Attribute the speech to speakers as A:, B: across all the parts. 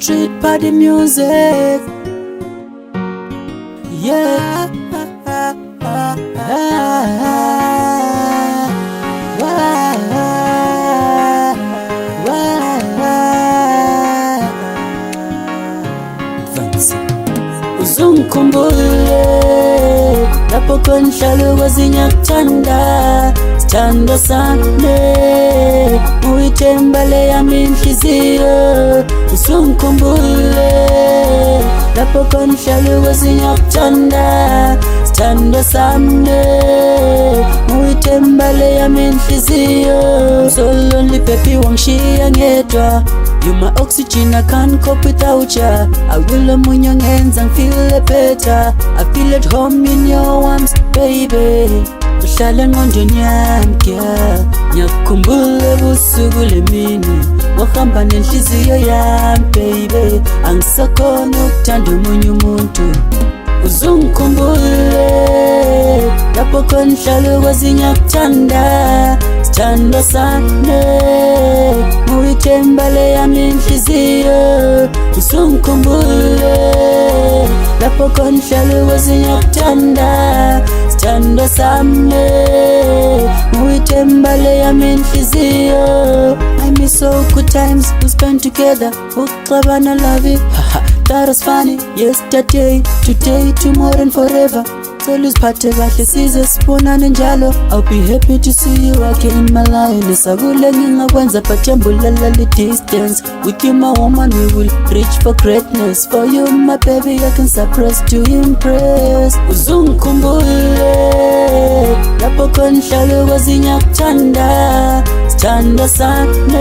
A: street party music. Yeah. Uzungikhumbule lapho konhlalo wazinyakuthanda sithando sami uyithemba leyami inhliziyo. Uzungikhumbule lapho konhlalo wazinyakuthanda sithando sami uyithemba leyami inhliziyo. So lonely baby wangishiya ngedwa. You my oxygen, I can't cope without ya. I will amunyo ngenza feel better. I feel at home in your arms, baby. Uhlala engqondweni yami girl. Ngiyakukhumbula ebusuku lemini wahamba nenhliziyo yami baby. Angisakhona ukuthanda omunye umuntu. Uzungikhumbule lapho konhlalo wazinyakuthanda sithando sami uyithemba leyami inhliziyo. Uzungikhumbule lapho konhlalo wazinyakuthanda sithando sami uyithemba leyami inhliziyo. I miss so good times we spent together. Ukuxabana love it, that was funny. Yesterday, today, tomorrow and forever. So uziphathe kahle size sibonane njalo. I'll be happy to see you again in my life. Nisakule ngingakwenza but yambulela le distance. With you my woman we will reach for greatness. For you my baby I can suppress to impress. Uzungikhumbule lapho konhlalo wazinyakuthanda sithando sami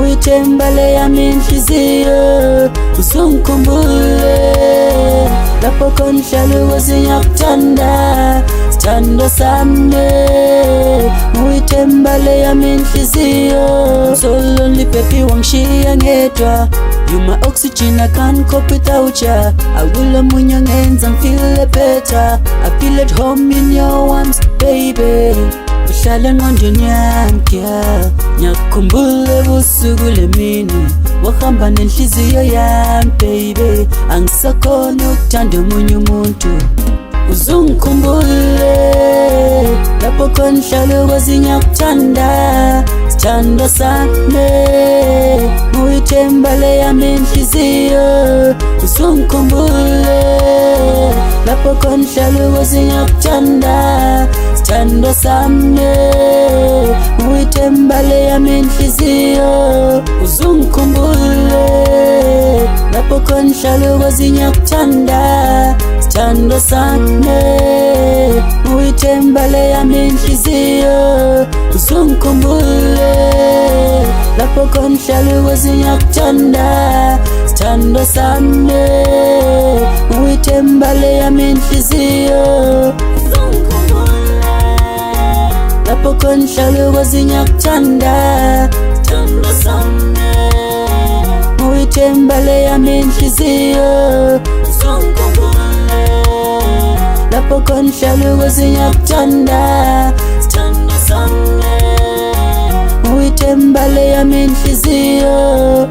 A: uyithemba leyami inhliziyo. Uzungikhumbule lapho konhlalo wazinyakuthanda sithando sami uyithemba leyami inhliziyo. So lonely baby wangishiya ngedwa. You my oxygen, I can't cope without ya. I will amunyo ngenza feel better. I feel at home in your arms, baby. Uhlala engqondweni yami girl. Ngiyakukhumbula ebusuku lemini wahamba nenhliziyo yami baby. Angisakhona ukuthanda omunye umuntu. Uzungikhumbule lapho konhlalo wazinyakuthanda sithando sami uyithemba leyami inhliziyo. Uzungikhumbule lapho konhlalo wazinyakuthanda sithando sami uyithemba leyami inhliziyo. Uzungikhumbule lapho konhlalo wazinyakuthanda sithando sami uyithemba leyami inhliziyo. Uzungikhumbule lapho konhlalo wazinyakuthanda sithando sami uyithemba leyami inhliziyo. Lapho konhlalo wazinyakuthanda sithando sami uyithemba leyami inhliziyo. Lapho konhlalo wazinyakuthanda sithando sami uyithemba leyami inhliziyo.